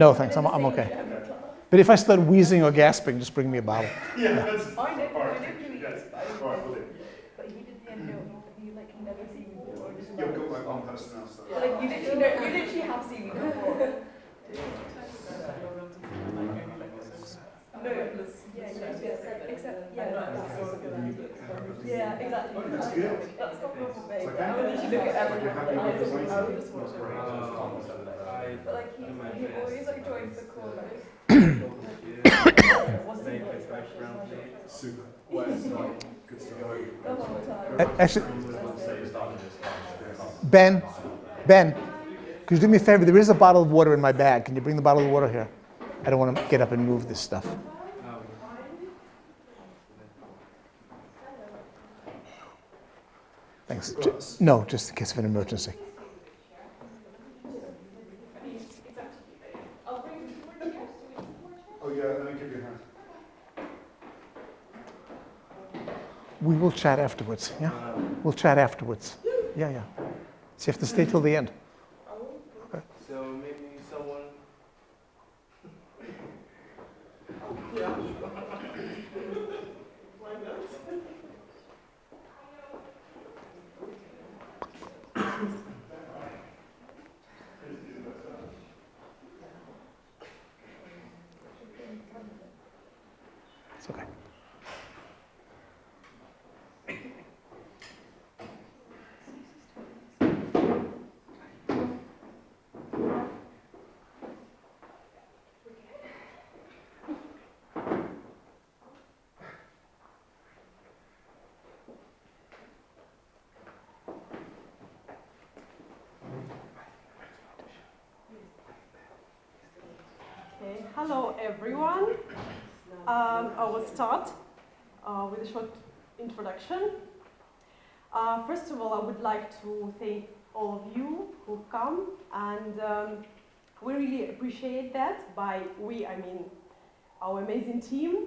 No, thanks, I'm okay. But if I start wheezing or gasping, just bring me a bottle. Yeah, that's I know part. Louis, Yes. but he didn't know, he like never seen me before. You've got like one person else. So. But like you literally have seen me before. No, except yeah, exactly. That's good. That's not normal, babe. Okay. I would literally look at everyone. Happy I with would this just watch it. But like he always like joins the call like. What's the expression? Super. Good stuff. The whole time. Actually, Ben, could you do me a favor? There is a bottle of water in my bag. Can you bring the bottle of water here? I don't want to get up and move this stuff. Thanks. No, just in case of an emergency. Oh yeah, let me give you a hand. We will chat afterwards, yeah? We'll chat afterwards. Yeah. So you have to stay till the end. Okay. So maybe someone... It's okay. Okay. Hello, everyone. I will start with a short introduction. First of all, I would like to thank all of you who've come, and we really appreciate that. By we, I mean our amazing team,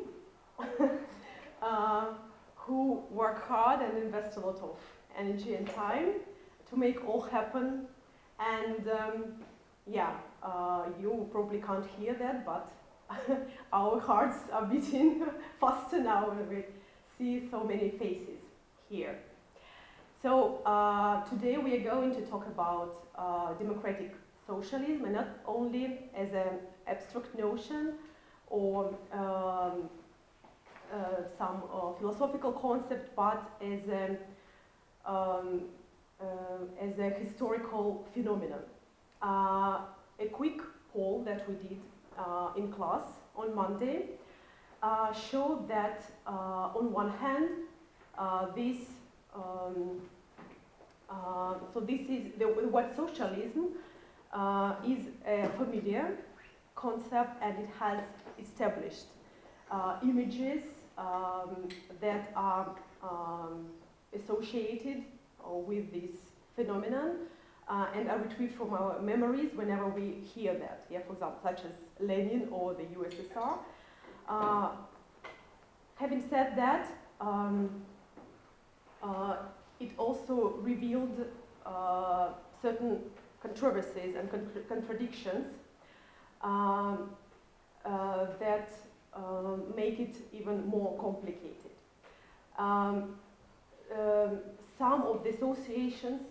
who work hard and invest a lot of energy and time to make all happen. And you probably can't hear that, but our hearts are beating faster now when we see so many faces here. So today we are going to talk about democratic socialism, and not only as an abstract notion or some philosophical concept, but as a historical phenomenon. A quick poll that we did in class on Monday showed that on one hand, this is the word socialism is a familiar concept, and it has established images that are associated with this phenomenon. And I retrieve from our memories whenever we hear that, for example, such as Lenin or the USSR. Having said that, it also revealed certain controversies and contradictions that make it even more complicated. Some of the associations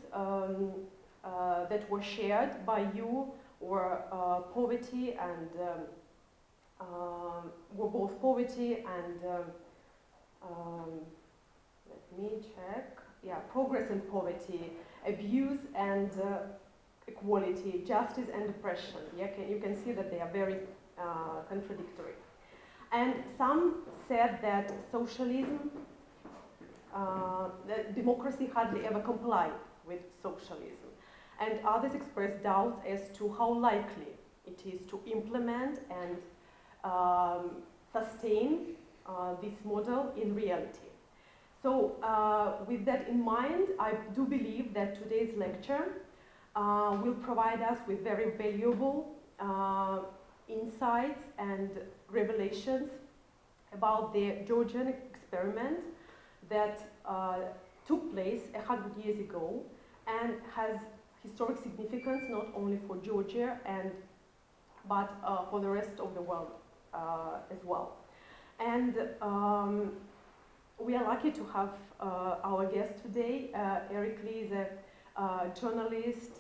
that were shared by you were poverty and were both poverty and let me check. Progress and poverty, abuse and equality, justice and oppression. You can see that they are very contradictory. And some said that socialism, that democracy hardly ever complied with socialism. And others expressed doubts as to how likely it is to implement and sustain this model in reality. So with that in mind, I do believe that today's lecture will provide us with very valuable insights and revelations about the Georgian experiment that took place 100 years ago and has historic significance not only for Georgia and but for the rest of the world as well. And we are lucky to have our guest today. Eric Lee is a journalist,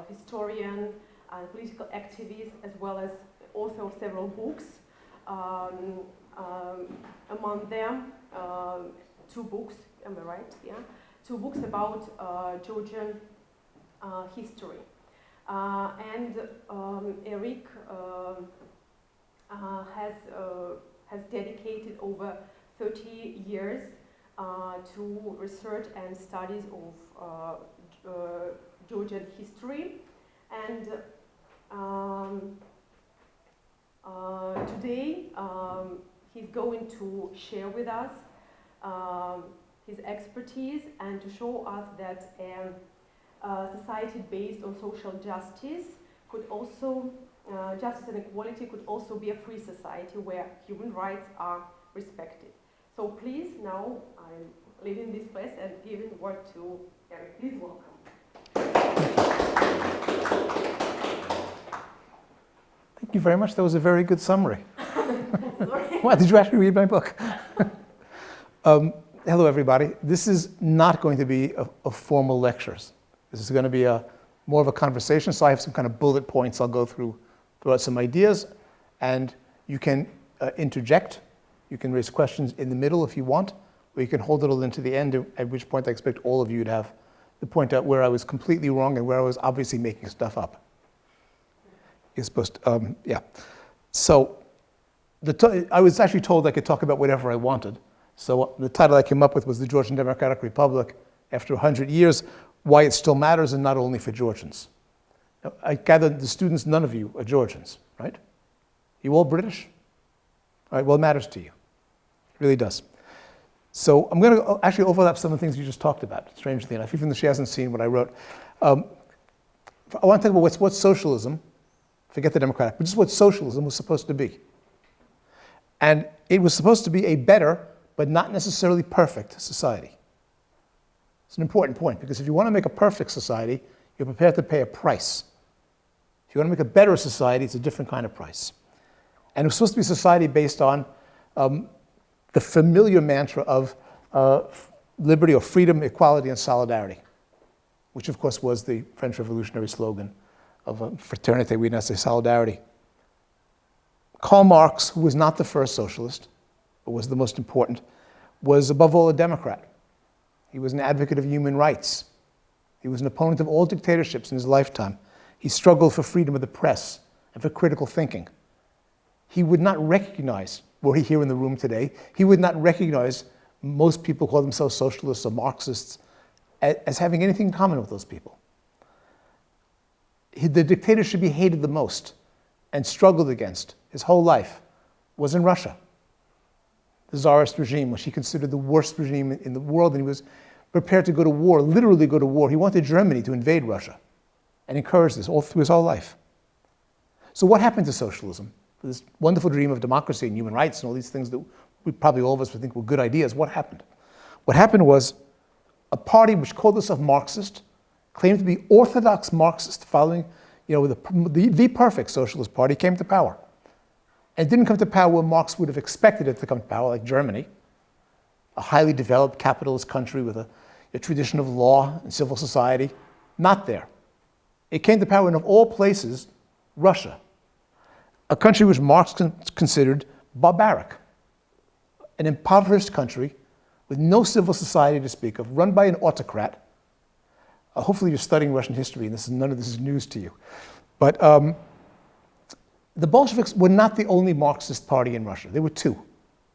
historian, and political activist, as well as author of several books. Among them, 2 books, am I right? Yeah, 2 books about Georgian history. And Eric has dedicated over 30 years to research and studies of Georgian history. And today he's going to share with us his expertise and to show us that a society based on social justice could also, justice and equality could also be a free society where human rights are respected. So please, now I'm leaving this place and giving the word to Eric. Please welcome. Thank you very much. That was a very good summary. Wow, did you actually read my book? Hello, everybody. This is not going to be a formal lectures. This is going to be more of a conversation, so I have some kind of bullet points I'll go through, throw out some ideas, and you can interject. You can raise questions in the middle if you want, or you can hold it all into the end, at which point I expect all of you to have to point out where I was completely wrong and where I was obviously making stuff up. You're supposed to, yeah. So I was actually told I could talk about whatever I wanted. So the title I came up with was The Georgian Democratic Republic, after 100 years, why it still matters and not only for Georgians. Now, I gather the students, none of you are Georgians, right? You all British? All right, well, it matters to you. It really does. So I'm going to actually overlap some of the things you just talked about, strangely enough, even though she hasn't seen what I wrote. I want to talk about what's socialism, forget the democratic, but just what socialism was supposed to be. And it was supposed to be a better, but not necessarily perfect society. It's an important point, because if you want to make a perfect society, you're prepared to pay a price. If you want to make a better society, it's a different kind of price. And it was supposed to be a society based on the familiar mantra of liberty or freedom, equality, and solidarity, which of course was the French Revolutionary slogan of fraternité, we now say solidarity. Karl Marx, who was not the first socialist, but was the most important, was above all a Democrat. He was an advocate of human rights. He was an opponent of all dictatorships in his lifetime. He struggled for freedom of the press and for critical thinking. He would not recognize, were he here in the room today, he would not recognize most people who call themselves socialists or Marxists as having anything in common with those people. The dictatorship he hated the most and struggled against his whole life was in Russia. The Tsarist regime, which he considered the worst regime in the world, and he was prepared to go to war, literally go to war. He wanted Germany to invade Russia and encouraged this all through his whole life. So what happened to socialism? This wonderful dream of democracy and human rights and all these things that we probably all of us would think were good ideas, what happened? What happened was a party which called itself Marxist, claimed to be orthodox Marxist, following the perfect socialist party, came to power. And it didn't come to power where Marx would have expected it to come to power, like Germany, a highly developed capitalist country with a tradition of law and civil society. Not there. It came to power in, of all places, Russia, a country which Marx considered barbaric, an impoverished country with no civil society to speak of, run by an autocrat. Hopefully you're studying Russian history and none of this is news to you. But the Bolsheviks were not the only Marxist party in Russia. There were 2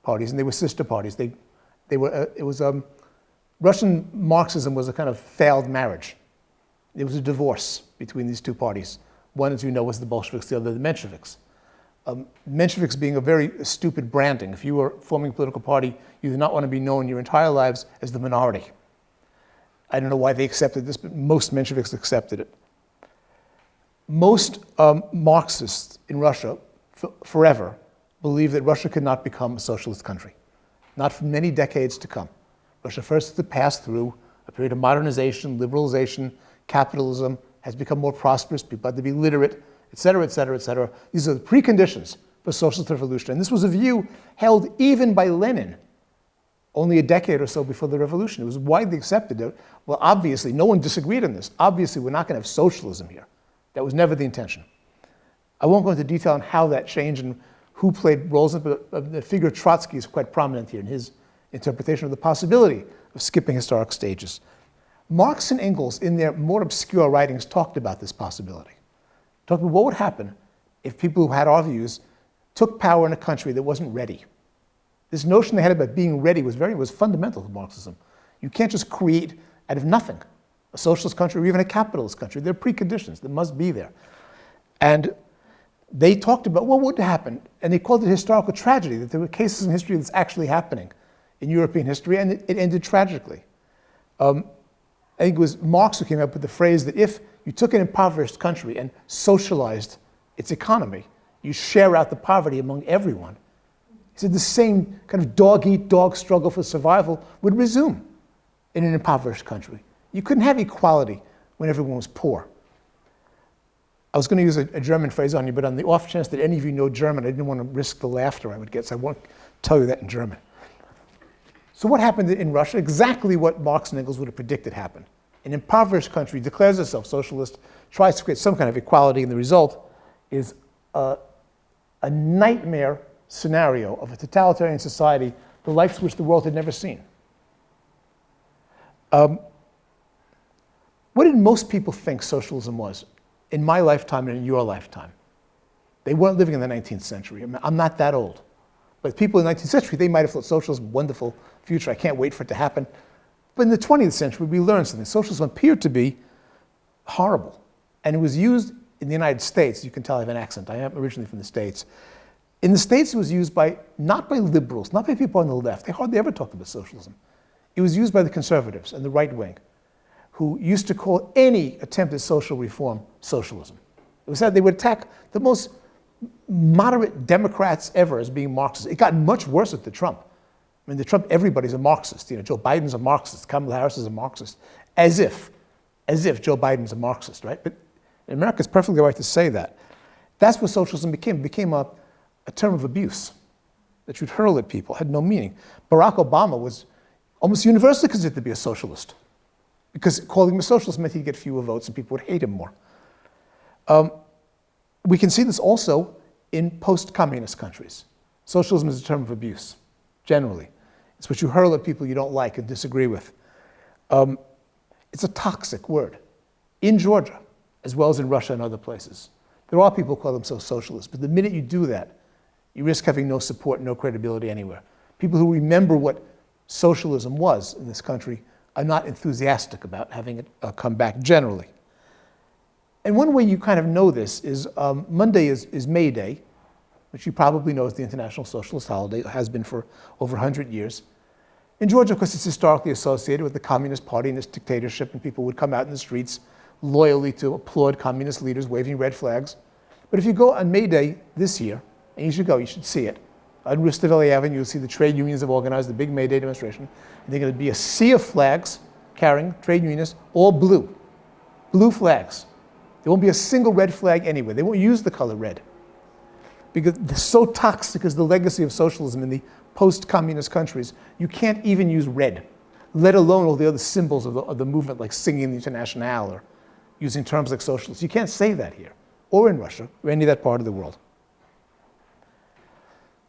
parties, and they were sister parties. Russian Marxism was a kind of failed marriage. There was a divorce between these 2 parties. One, as you know, was the Bolsheviks, the other the Mensheviks. Mensheviks being a very stupid branding. If you were forming a political party, you did not want to be known your entire lives as the minority. I don't know why they accepted this, but most Mensheviks accepted it. Most Marxists in Russia forever believed that Russia could not become a socialist country, not for many decades to come. Russia first has to pass through a period of modernization, liberalization, capitalism, has become more prosperous, people had to be literate, et cetera, et cetera, et cetera. These are the preconditions for socialist revolution. And this was a view held even by Lenin only a decade or so before the revolution. It was widely accepted that, well, obviously, no one disagreed on this. Obviously, we're not going to have socialism here. That was never the intention. I won't go into detail on how that changed and who played roles in it, but the figure of Trotsky is quite prominent here in his interpretation of the possibility of skipping historic stages. Marx and Engels, in their more obscure writings, talked about this possibility. Talked about what would happen if people who had our views took power in a country that wasn't ready. This notion they had about being ready was fundamental to Marxism. You can't just create out of nothing a socialist country or even a capitalist country. There are preconditions that must be there. And they talked about what would happen, and they called it historical tragedy, that there were cases in history that's actually happening in European history, and it ended tragically. I think it was Marx who came up with the phrase that if you took an impoverished country and socialized its economy, you share out the poverty among everyone. He said the same kind of dog-eat-dog struggle for survival would resume in an impoverished country. You couldn't have equality when everyone was poor. I was going to use a German phrase on you, but on the off chance that any of you know German, I didn't want to risk the laughter I would get, so I won't tell you that in German. So what happened in Russia? Exactly what Marx and Engels would have predicted happened. An impoverished country declares itself socialist, tries to create some kind of equality, and the result is a nightmare scenario of a totalitarian society, the likes which the world had never seen. What did most people think socialism was in my lifetime and in your lifetime? They weren't living in the 19th century. I'm not that old. But people in the 19th century, they might have thought socialism, wonderful future, I can't wait for it to happen. But in the 20th century, we learned something. Socialism appeared to be horrible. And it was used in the United States. You can tell I have an accent. I am originally from the States. In the States, it was used not by liberals, not by people on the left. They hardly ever talked about socialism. It was used by the conservatives and the right wing, who used to call any attempt at social reform socialism. It was said they would attack the most moderate Democrats ever as being Marxist. It got much worse with the Trump. I mean, the Trump, everybody's a Marxist. You know, Joe Biden's a Marxist. Kamala Harris is a Marxist. As if Joe Biden's a Marxist, right? But in America, it's perfectly right to say that. That's what socialism became. It became a term of abuse that you'd hurl at people, had no meaning. Barack Obama was almost universally considered to be a socialist, because calling him a socialist meant he'd get fewer votes and people would hate him more. We can see this also in post-communist countries. Socialism is a term of abuse, generally. It's what you hurl at people you don't like and disagree with. It's a toxic word. In Georgia, as well as in Russia and other places, there are people who call themselves socialists, but the minute you do that, you risk having no support, no credibility anywhere. People who remember what socialism was in this country are not enthusiastic about having it come back generally. And one way you kind of know this is Monday is May Day, which you probably know is the International Socialist Holiday. It has been for over 100 years. In Georgia, of course, it's historically associated with the Communist Party and its dictatorship, and people would come out in the streets loyally to applaud communist leaders waving red flags. But if you go on May Day this year, and you should go, you should see it. On Rustaveli Avenue, you'll see the trade unions have organized the big May Day demonstration. And they're going to be a sea of flags carrying trade unionists, all blue. Blue flags. There won't be a single red flag anywhere. They won't use the color red. Because so toxic is the legacy of socialism in the post-communist countries, you can't even use red, let alone all the other symbols of the movement, like singing the Internationale or using terms like socialist. You can't say that here, or in Russia, or any of that part of the world.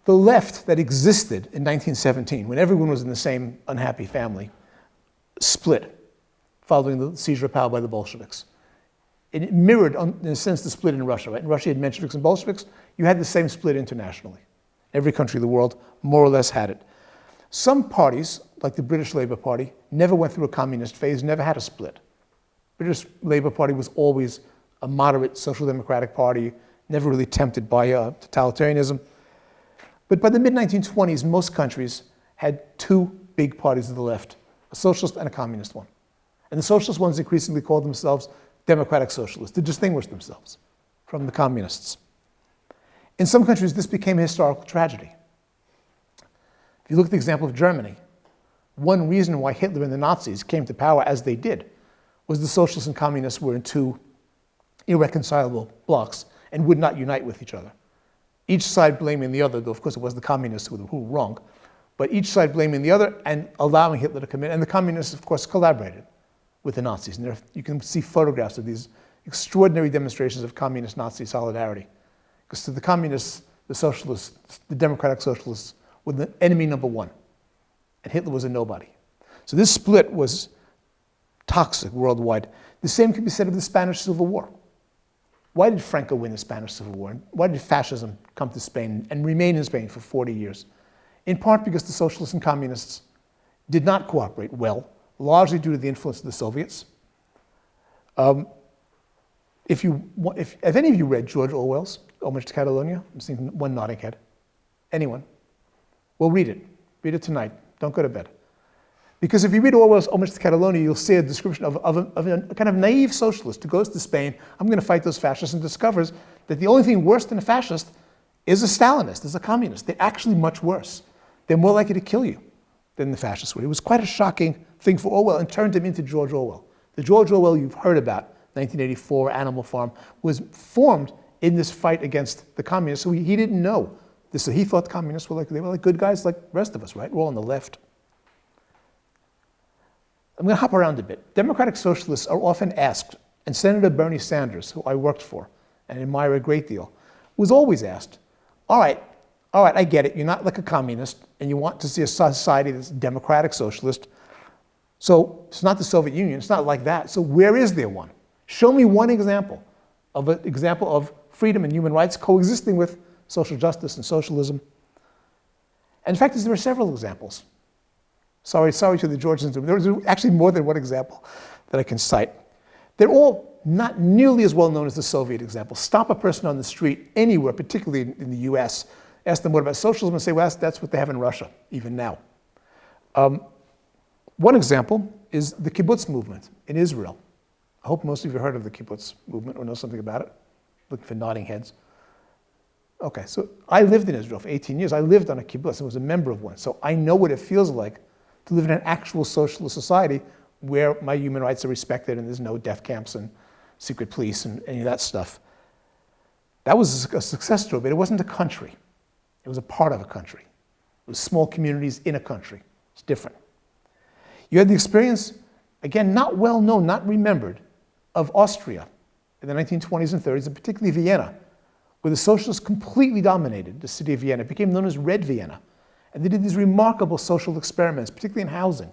The left that existed in 1917, when everyone was in the same unhappy family, split following the seizure of power by the Bolsheviks. It mirrored, in a sense, the split in Russia. Right? In Russia, you had Mensheviks and Bolsheviks. You had the same split internationally. Every country of the world more or less had it. Some parties, like the British Labour Party, never went through a communist phase, never had a split. British Labour Party was always a moderate social democratic party, never really tempted by totalitarianism. But by the mid-1920s, most countries had two big parties of the left, a socialist and a communist one. And the socialist ones increasingly called themselves democratic socialists to distinguish themselves from the communists. In some countries, this became a historical tragedy. If you look at the example of Germany, one reason why Hitler and the Nazis came to power as they did was the socialists and communists were in two irreconcilable blocs, and would not unite with each other. Each side blaming the other, though of course it was the communists who were wrong, but each side blaming the other and allowing Hitler to come in. And the communists, of course, collaborated with the Nazis. And you can see photographs of these extraordinary demonstrations of communist-Nazi solidarity. Because to the communists, the socialists, the democratic socialists were the enemy number one. And Hitler was a nobody. So this split was toxic worldwide. The same can be said of the Spanish Civil War. Why did Franco win the Spanish Civil War? Why did fascism come to Spain and remain in Spain for 40 years? In part because the socialists and communists did not cooperate well, largely due to the influence of the Soviets. If any of you read George Orwell's Homage to Catalonia, I'm seeing one nodding head. Anyone? Well, read it. Read it tonight. Don't go to bed. Because if you read Orwell's Homage to Catalonia, you'll see a description of a kind of naive socialist who goes to Spain, I'm going to fight those fascists, and discovers that the only thing worse than a fascist is a Stalinist, is a communist. They're actually much worse. They're more likely to kill you than the fascists were. It was quite a shocking thing for Orwell and turned him into George Orwell. The George Orwell you've heard about, 1984, Animal Farm, was formed in this fight against the communists. So he didn't know this. He thought communists were like good guys like the rest of us, right? We're all on the left. I'm going to hop around a bit. Democratic socialists are often asked, and Senator Bernie Sanders, who I worked for and admire a great deal, was always asked, all right, I get it. You're not like a communist, and you want to see a society that's democratic socialist. So it's not the Soviet Union. It's not like that. So where is there one? Show me one example of freedom and human rights coexisting with social justice and socialism. And in fact, there are several examples. Sorry to the Georgians. There's actually more than one example that I can cite. They're all not nearly as well known as the Soviet example. Stop a person on the street anywhere, particularly in the US, ask them what about socialism, and say, well, that's what they have in Russia, even now. One example is the kibbutz movement in Israel. I hope most of you have heard of the kibbutz movement or know something about it. Looking for nodding heads. Okay, so I lived in Israel for 18 years. I lived on a kibbutz and was a member of one. So I know what it feels like to live in an actual socialist society where my human rights are respected and there's no death camps and secret police and any of that stuff. That was a success story, but it wasn't a country. It was a part of a country. It was small communities in a country. It's different. You had the experience, again, not well known, not remembered, of Austria in the 1920s and 30s, and particularly Vienna, where the socialists completely dominated the city of Vienna. It became known as Red Vienna. And they did these remarkable social experiments, particularly in housing.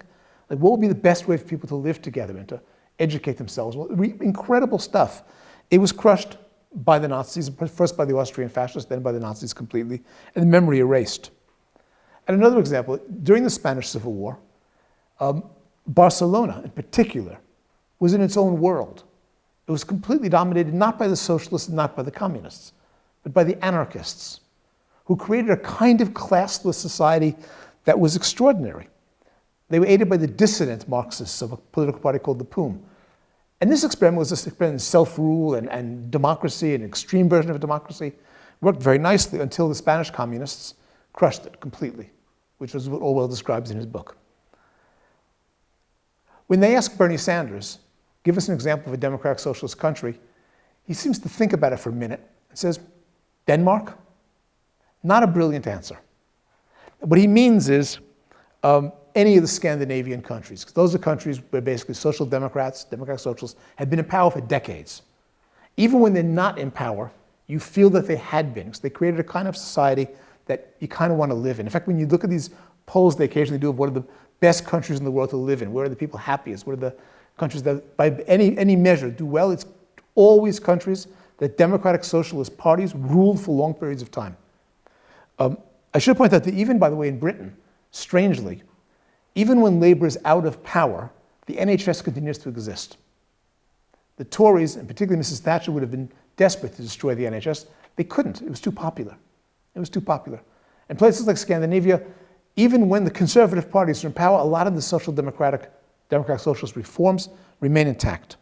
Like, what would be the best way for people to live together and to educate themselves? Well, incredible stuff. It was crushed by the Nazis, first by the Austrian fascists, then by the Nazis completely, and the memory erased. And another example, during the Spanish Civil War, Barcelona in particular was in its own world. It was completely dominated not by the socialists and not by the communists, but by the anarchists, who created a kind of classless society that was extraordinary. They were aided by the dissident Marxists of a political party called the POUM. And this experiment was this experiment in self-rule and democracy, an extreme version of democracy. It worked very nicely until the Spanish communists crushed it completely, which was what Orwell describes in his book. When they ask Bernie Sanders, give us an example of a democratic socialist country, he seems to think about it for a minute and says, Denmark? Not a brilliant answer. What he means is any of the Scandinavian countries, because those are countries where basically social democrats, democratic socialists, had been in power for decades. Even when they're not in power, you feel that they had been, because they created a kind of society that you kind of want to live in. In fact, when you look at these polls they occasionally do of what are the best countries in the world to live in, where are the people happiest, what are the countries that by any measure do well, it's always countries that democratic socialist parties ruled for long periods of time. I should point out that even, by the way, in Britain, strangely, even when Labour is out of power, the NHS continues to exist. The Tories, and particularly Mrs. Thatcher, would have been desperate to destroy the NHS. They couldn't. It was too popular. It was too popular. In places like Scandinavia, even when the conservative parties are in power, a lot of the social democratic socialist reforms remain intact.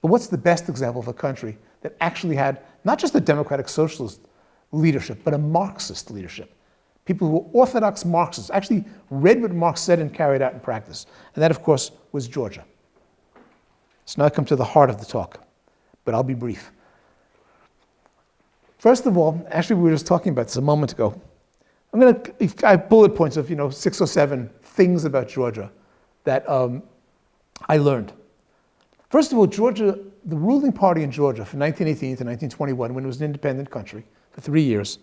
But what's the best example of a country that actually had not just a democratic socialist leadership, but a Marxist leadership? People who were orthodox Marxists, actually read what Marx said and carried out in practice. And that, of course, was Georgia. So now I come to the heart of the talk, but I'll be brief. First of all, actually we were just talking about this a moment ago. I have bullet points of 6 or 7 things about Georgia that I learned. First of all, Georgia, the ruling party in Georgia from 1918 to 1921, when it was an independent country for 3 years,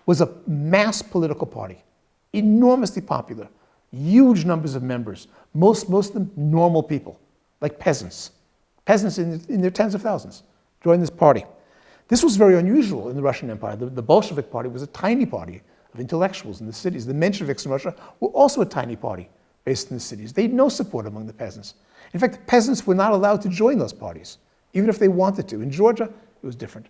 was a mass political party, enormously popular, huge numbers of members, most of them normal people, like peasants. Peasants in their tens of thousands joined this party. This was very unusual in the Russian Empire. The Bolshevik party was a tiny party of intellectuals in the cities. The Mensheviks in Russia were also a tiny party based in the cities. They had no support among the peasants. In fact, the peasants were not allowed to join those parties, even if they wanted to. In Georgia, it was different.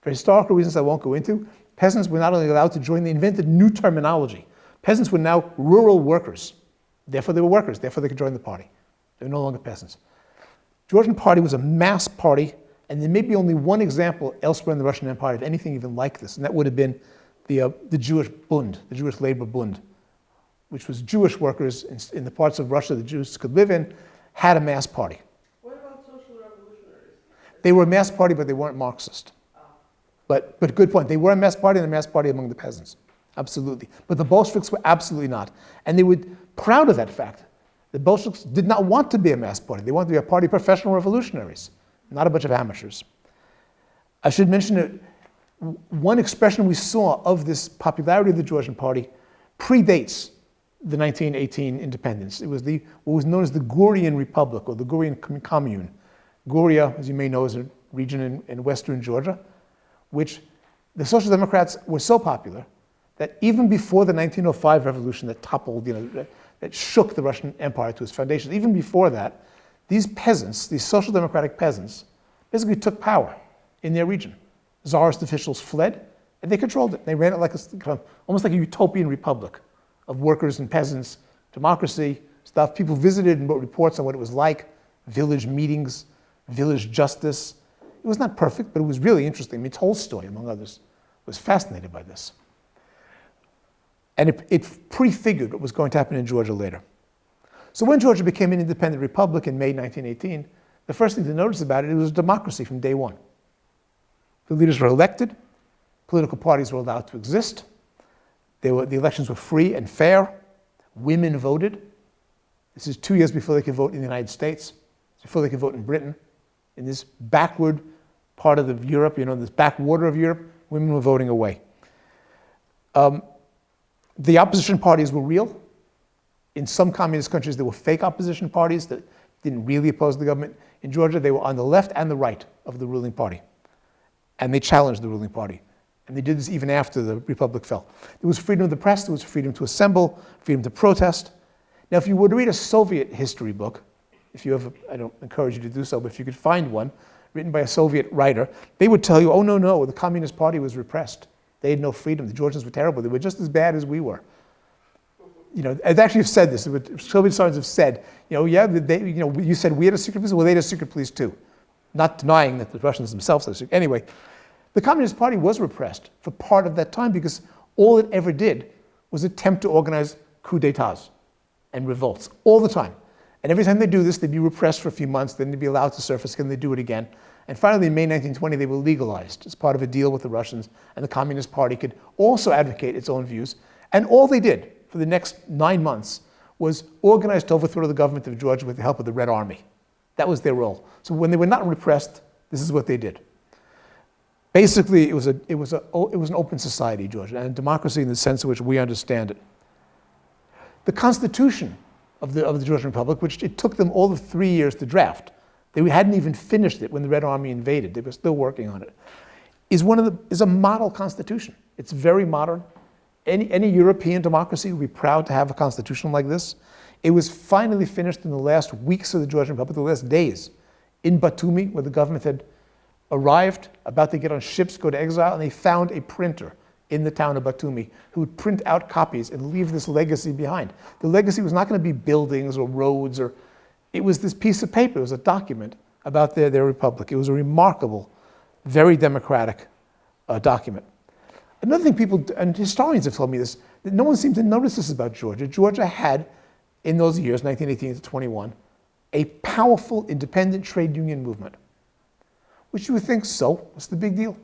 For historical reasons I won't go into, peasants were not only allowed to join, they invented new terminology. Peasants were now rural workers. Therefore, they were workers. Therefore, they could join the party. They were no longer peasants. Georgian party was a mass party, and there may be only one example elsewhere in the Russian Empire of anything even like this, and that would have been the Jewish Bund, the Jewish Labor Bund, which was Jewish workers in the parts of Russia the Jews could live in, had a mass party. What about social revolutionaries? They were a mass party, but they weren't Marxist. But good point. They were a mass party and a mass party among the peasants. Absolutely. But the Bolsheviks were absolutely not. And they were proud of that fact. The Bolsheviks did not want to be a mass party. They wanted to be a party of professional revolutionaries, not a bunch of amateurs. I should mention that one expression we saw of this popularity of the Georgian party predates the 1918 independence. It was what was known as the Gurian Republic, or the Gurian Commune. Guria, as you may know, is a region in western Georgia, which the Social Democrats were so popular that even before the 1905 revolution that toppled, that shook the Russian Empire to its foundations, even before that, these peasants, these social democratic peasants, basically took power in their region. Tsarist officials fled, and they controlled it. They ran it like almost like a utopian republic of workers and peasants, democracy, stuff. People visited and wrote reports on what it was like, village meetings, village justice. It was not perfect, but it was really interesting. I mean, Tolstoy, among others, was fascinated by this. And it prefigured what was going to happen in Georgia later. So when Georgia became an independent republic in May 1918, the first thing to notice about it was democracy from day one. The leaders were elected, political parties were allowed to exist, the elections were free and fair, women voted. This is 2 years before they could vote in the United States, before they could vote in Britain. In this backward part of Europe, this backwater of Europe, women were voting away. The opposition parties were real. In some communist countries, there were fake opposition parties that didn't really oppose the government. In Georgia, they were on the left and the right of the ruling party. And they challenged the ruling party. And they did this even after the republic fell. There was freedom of the press, there was freedom to assemble, freedom to protest. Now, if you were to read a Soviet history book, I don't encourage you to do so, but if you could find one written by a Soviet writer, they would tell you, oh, no, the Communist Party was repressed. They had no freedom. The Georgians were terrible. They were just as bad as we were. I'd actually have said this. Soviet historians have said, you said we had a secret police. Well, they had a secret police too. Not denying that the Russians themselves had a secret. Anyway, the Communist Party was repressed for part of that time because all it ever did was attempt to organize coups d'etats and revolts all the time. And every time they do this, they'd be repressed for a few months, then they'd be allowed to surface again, they'd do it again. And finally, in May 1920, they were legalized as part of a deal with the Russians, and the Communist Party could also advocate its own views. And all they did for the next 9 months was organize to overthrow the government of Georgia with the help of the Red Army. That was their role. So when they were not repressed, this is what they did. Basically, it was an open society, Georgia, and democracy in the sense in which we understand it. The Constitution of the Georgian Republic, which it took them all of 3 years to draft, they hadn't even finished it when the Red Army invaded. They were still working on it. Is a model constitution. It's very modern. Any European democracy would be proud to have a constitution like this. It was finally finished in the last weeks of the Georgian Republic, the last days, in Batumi, where the government had arrived, about to get on ships, go to exile, and they found a printer in the town of Batumi who would print out copies and leave this legacy behind. The legacy was not going to be buildings or roads, it was this piece of paper. It was a document about their republic. It was a remarkable, very democratic document. Another thing people, and historians have told me this, that no one seemed to notice this about Georgia. Georgia had, in those years, 1918 to 21, a powerful independent trade union movement. Which you would think, so, what's the big deal?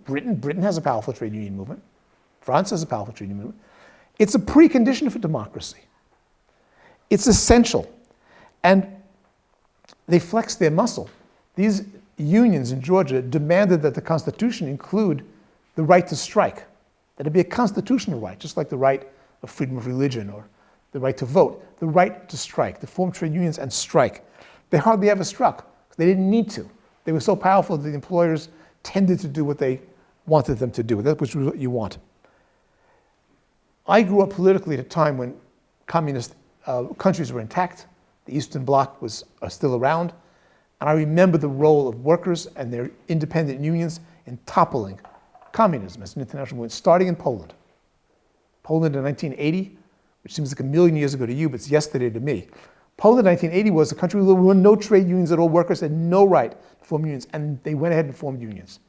Britain has a powerful trade union movement. France has a powerful trade union movement. It's a precondition for democracy. It's essential. And they flexed their muscle. These unions in Georgia demanded that the Constitution include the right to strike, that it be a constitutional right, just like the right of freedom of religion or the right to vote, the right to strike, to form trade unions and strike. They hardly ever struck. They didn't need to. They were so powerful that the employers tended to do what they wanted them to do, which was what you want. I grew up politically at a time when communist countries were intact. The Eastern Bloc was still around. And I remember the role of workers and their independent unions in toppling communism as an international movement, starting in Poland. Poland in 1980, which seems like a million years ago to you, but it's yesterday to me. Poland in 1980 was a country where there were no trade unions at all. Workers had no right to form unions, and they went ahead and formed unions.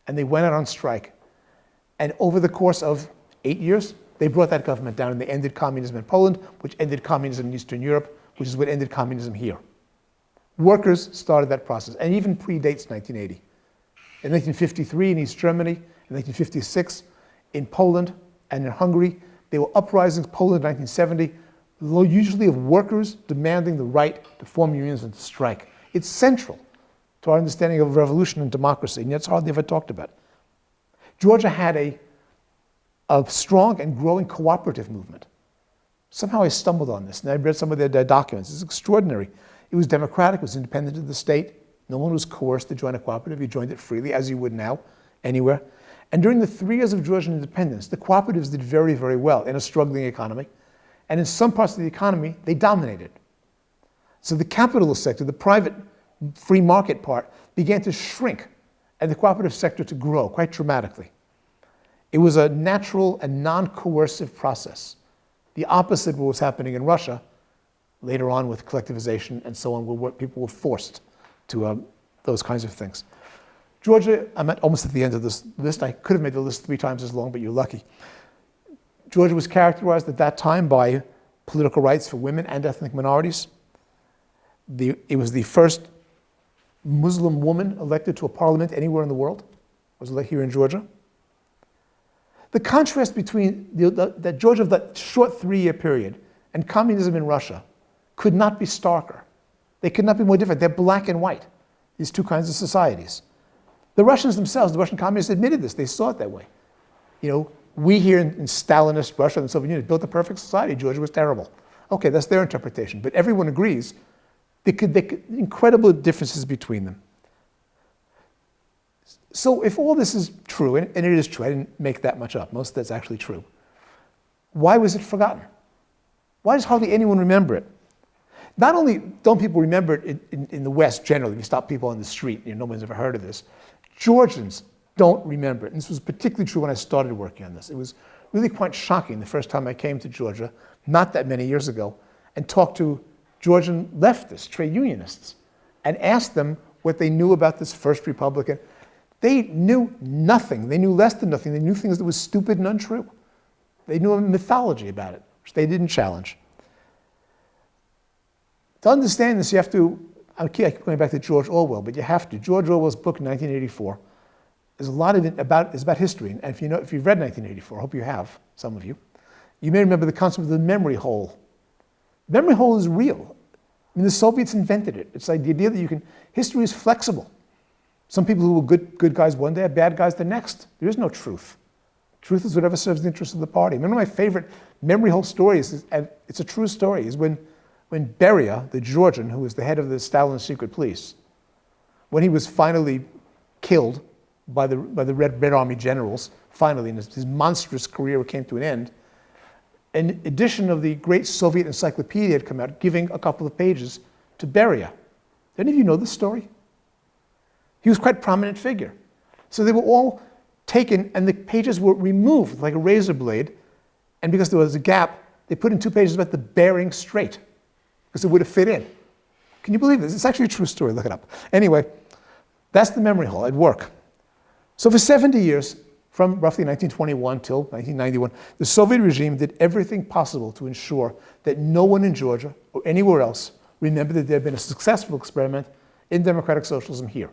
And they went out on strike. And over the course of 8 years, they brought that government down, and they ended communism in Poland, which ended communism in Eastern Europe, which is what ended communism here. Workers started that process, and even predates 1980. In 1953 in East Germany, in 1956 in Poland and in Hungary, there were uprisings. Poland in 1970, usually of workers demanding the right to form unions and to strike. It's central to our understanding of revolution and democracy, and yet it's hardly ever talked about. Georgia had a strong and growing cooperative movement. Somehow I stumbled on this, and I read some of their documents. It's extraordinary. It was democratic, it was independent of the state. No one was coerced to join a cooperative. You joined it freely, as you would now, anywhere. And during the 3 years of Georgian independence, the cooperatives did very, very well in a struggling economy. And in some parts of the economy, they dominated. So the capitalist sector, the private free market part, began to shrink, and the cooperative sector to grow quite dramatically. It was a natural and non-coercive process. The opposite of what was happening in Russia, later on with collectivization and so on, where people were forced to those kinds of things. Georgia, I'm almost at the end of this list. I could have made the list 3 times as long, but you're lucky. Georgia was characterized at that time by political rights for women and ethnic minorities. It was the first Muslim woman elected to a parliament anywhere in the world. Was elected here in Georgia. The contrast between that Georgia of that short 3-year period and communism in Russia could not be starker. They could not be more different. They're black and white, these two kinds of societies. The Russians themselves, the Russian communists admitted this. They saw it that way. We here in Stalinist Russia and the Soviet Union built a perfect society. Georgia was terrible. Okay, that's their interpretation. But everyone agrees there could incredible differences between them. So if all this is true, and it is true, I didn't make that much up. Most of that's actually true. Why was it forgotten? Why does hardly anyone remember it? Not only don't people remember it in the West generally, if you stop people on the street, no one's ever heard of this. Georgians don't remember it. And this was particularly true when I started working on this. It was really quite shocking the first time I came to Georgia, not that many years ago, and talked to Georgian leftists, trade unionists, and asked them what they knew about this first republic. They knew nothing. They knew less than nothing. They knew things that were stupid and untrue. They knew a mythology about it, which they didn't challenge. To understand this, you have to, I keep going back to George Orwell, but you have to. George Orwell's book, 1984, there's a lot of it is about history. And if you've read 1984, I hope you have, some of you, you may remember the concept of the memory hole. The memory hole is real. I mean, the Soviets invented it. It's like the idea that history is flexible. Some people who were good guys one day are bad guys the next. There is no truth. Truth is whatever serves the interests of the party. One of my favorite memory hole stories, and it's a true story, is when Beria, the Georgian, who was the head of the Stalinist secret police, when he was finally killed by the Red Army generals, finally, and his monstrous career came to an end, an edition of the great Soviet encyclopedia had come out, giving a couple of pages to Beria. Do any of you know this story? He was quite a prominent figure. So they were all taken, and the pages were removed like a razor blade, and because there was a gap, they put in 2 pages about the Bering Strait, because it would have fit in. Can you believe this? It's actually a true story. Look it up. Anyway, that's the memory hole at work. So for 70 years, from roughly 1921 till 1991, the Soviet regime did everything possible to ensure that no one in Georgia or anywhere else remembered that there had been a successful experiment in democratic socialism here.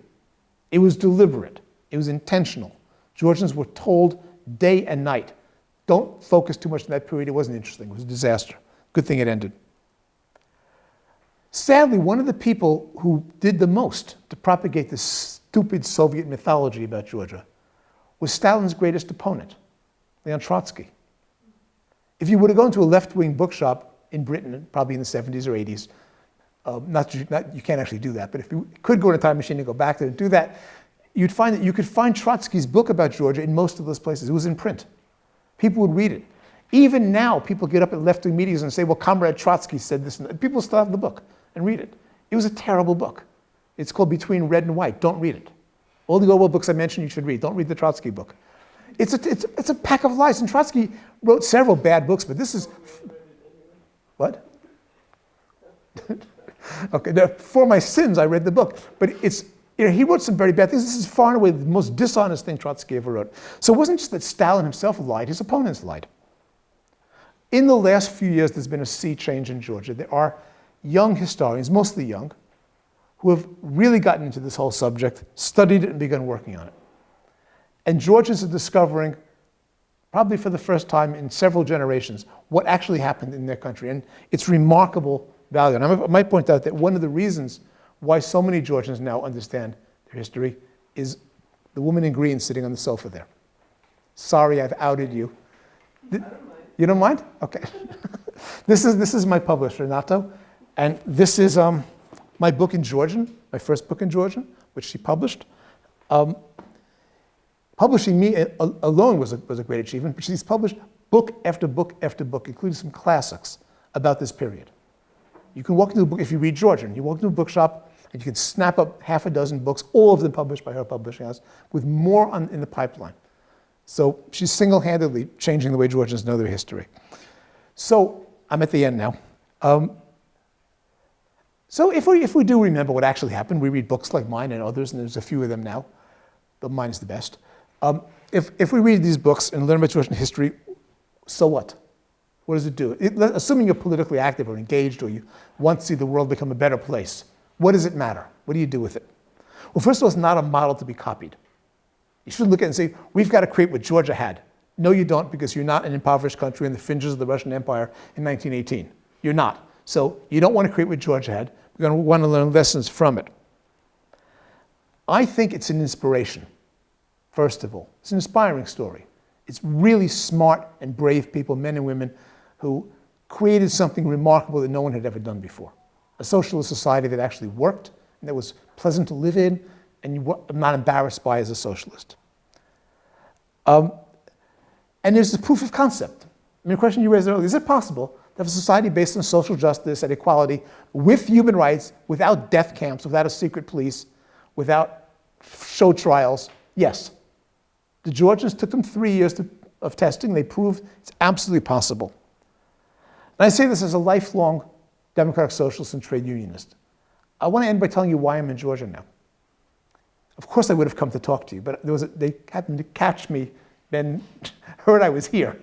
It was deliberate. It was intentional. Georgians were told day and night, don't focus too much on that period. It wasn't interesting. It was a disaster. Good thing it ended. Sadly, one of the people who did the most to propagate this stupid Soviet mythology about Georgia was Stalin's greatest opponent, Leon Trotsky. If you would have gone to a left-wing bookshop in Britain, probably in the 70s or 80s, you can't actually do that, but if you could go in a time machine and go back there and do that, you'd find that you could find Trotsky's book about Georgia in most of those places. It was in print. People would read it. Even now, people get up at left-wing meetings and say, well, Comrade Trotsky said this, and people still have the book and read it. It was a terrible book. It's called Between Red and White. Don't read it. All the Orwell books I mentioned you should read. Don't read the Trotsky book. It's a pack of lies. And Trotsky wrote several bad books, but this is... What? Okay, for my sins, I read the book. But he wrote some very bad things. This is far and away the most dishonest thing Trotsky ever wrote. So it wasn't just that Stalin himself lied, his opponents lied. In the last few years, there's been a sea change in Georgia. There are young historians, mostly young, who have really gotten into this whole subject, studied it, and begun working on it. And Georgians are discovering, probably for the first time in several generations, what actually happened in their country. And it's remarkable value. And I might point out that one of the reasons why so many Georgians now understand their history is the woman in green sitting on the sofa there. Sorry, I've outed you. You don't mind? Okay. This is my publisher, Nato. And this is my book in Georgian, my first book in Georgian, which she published. Publishing me alone was a great achievement, but she's published book after book after book, including some classics about this period. You can walk into a book, if you read Georgian, you walk into a bookshop and you can snap up half a dozen books, all of them published by her publishing house, with more in the pipeline. So she's single-handedly changing the way Georgians know their history. So I'm at the end now. So if we do remember what actually happened, we read books like mine and others, and there's a few of them now, but mine is the best. If we read these books and learn about Georgian history, so what? What does it do? Assuming you're politically active or engaged or you want to see the world become a better place, what does it matter? What do you do with it? Well, first of all, it's not a model to be copied. You shouldn't look at it and say, we've got to create what Georgia had. No, you don't, because you're not an impoverished country in the fringes of the Russian Empire in 1918. You're not. So you don't want to create what Georgia had. We're going to want to learn lessons from it. I think it's an inspiration, first of all. It's an inspiring story. It's really smart and brave people, men and women, who created something remarkable that no one had ever done before. A socialist society that actually worked, and that was pleasant to live in, and you were not embarrassed by as a socialist. And there's the proof of concept. I mean, the question you raised earlier, is it possible to have a society based on social justice and equality with human rights, without death camps, without a secret police, without show trials? Yes. The Georgians took them 3 years of testing. They proved it's absolutely possible. And I say this as a lifelong democratic socialist and trade unionist. I want to end by telling you why I'm in Georgia now. Of course I would have come to talk to you, but they happened to catch me, then heard I was here.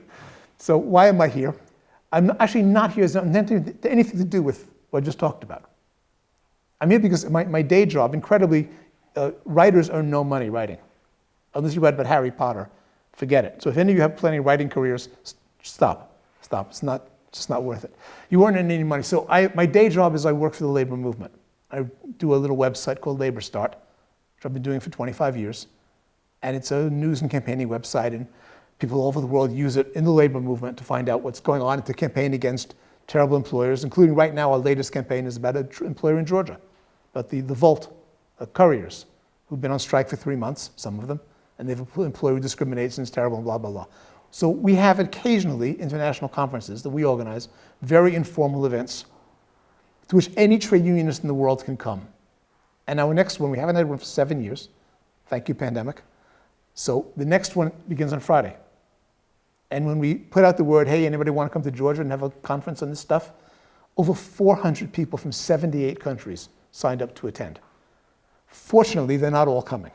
So why am I here? I'm actually not here as anything to do with what I just talked about. I'm here because my day job, incredibly, writers earn no money writing. Unless you write about Harry Potter, forget it. So if any of you have plenty of writing careers, stop. It's just not worth it. You aren't earning any money. So my day job is I work for the labor movement. I do a little website called Labor Start, which I've been doing for 25 years. And it's a news and campaigning website, and people all over the world use it in the labor movement to find out what's going on, to campaign against terrible employers, including right now our latest campaign is about an employer in Georgia, about the Volt couriers, who've been on strike for 3 months, some of them, and they've employed who discriminates and it's terrible and blah, blah, blah. So we have occasionally international conferences that we organize, very informal events, to which any trade unionist in the world can come. And our next one, we haven't had one for 7 years. Thank you, pandemic. So the next one begins on Friday. And when we put out the word, hey, anybody want to come to Georgia and have a conference on this stuff? Over 400 people from 78 countries signed up to attend. Fortunately, they're not all coming.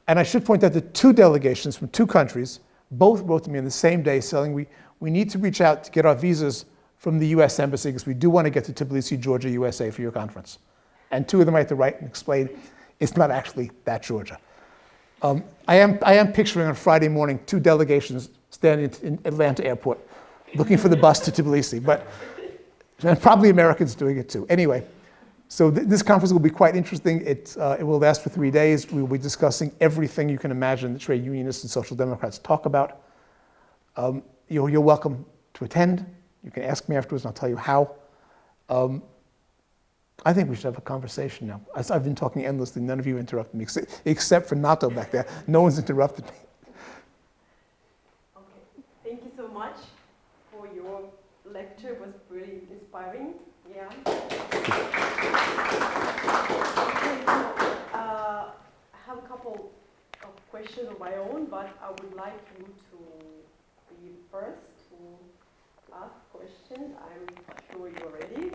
And I should point out that 2 delegations from 2 countries both wrote to me on the same day saying we need to reach out to get our visas from the US Embassy because we do want to get to Tbilisi, Georgia, USA for your conference. And 2 of them I had to write and explain it's not actually that Georgia. I am picturing on Friday morning 2 delegations standing in Atlanta airport looking for the bus to Tbilisi, and probably Americans doing it too. Anyway, so this conference will be quite interesting. It will last for 3 days. We will be discussing everything you can imagine that trade unionists and social democrats talk about. You're welcome to attend. You can ask me afterwards and I'll tell you how. I think we should have a conversation now. I've been talking endlessly. None of you interrupted me, except for Nato back there. No one's interrupted me. Okay, thank you so much for your lecture. It was really inspiring. Yeah. Okay, so, I have a couple of questions of my own, but I would like you to be first to ask questions. I'm sure you're ready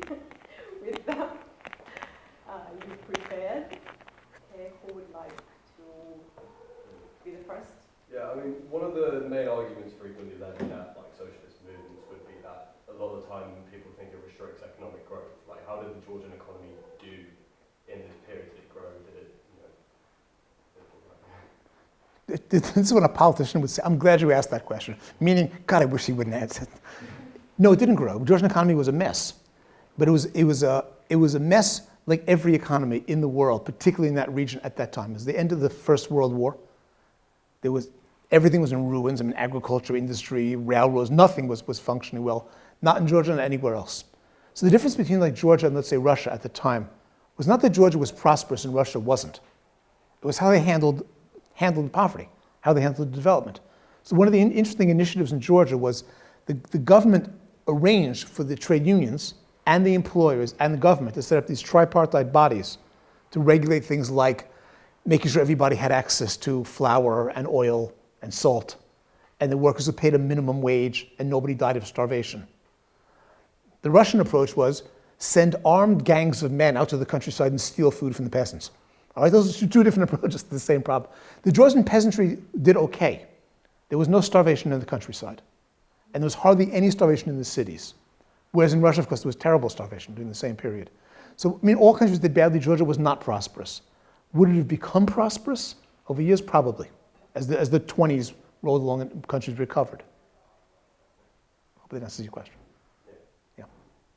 with them. You prepared. Okay, who would like to be the first? Yeah, I mean, one of the main arguments frequently levied at like socialist movements would be that a lot of the time people think it restricts economic growth. Like, how did the Georgian economy do in this period? Did it grow? Did it, This is what a politician would say. I'm glad you asked that question. Meaning, God, I wish he wouldn't answer it. No, it didn't grow. The Georgian economy was a mess, but it was a mess like every economy in the world, particularly in that region at that time. It was the end of the First World War. Everything was in ruins. I mean, agriculture, industry, railroads, nothing was functioning well. Not in Georgia, not anywhere else. So the difference between like Georgia and let's say Russia at the time was not that Georgia was prosperous and Russia wasn't. It was how they handled poverty, how they handled development. So one of the interesting initiatives in Georgia was the government arranged for the trade unions and the employers and the government to set up these tripartite bodies to regulate things like making sure everybody had access to flour and oil and salt, and the workers were paid a minimum wage and nobody died of starvation. The Russian approach was send armed gangs of men out to the countryside and steal food from the peasants. All right, those are 2 different approaches to the same problem. The Georgian peasantry did okay. There was no starvation in the countryside, and there was hardly any starvation in the cities. Whereas in Russia, of course, there was terrible starvation during the same period. So, I mean, all countries did badly. Georgia was not prosperous. Would it have become prosperous over years? Probably, as the 20s rolled along and countries recovered. Hopefully that answers your question. Yeah.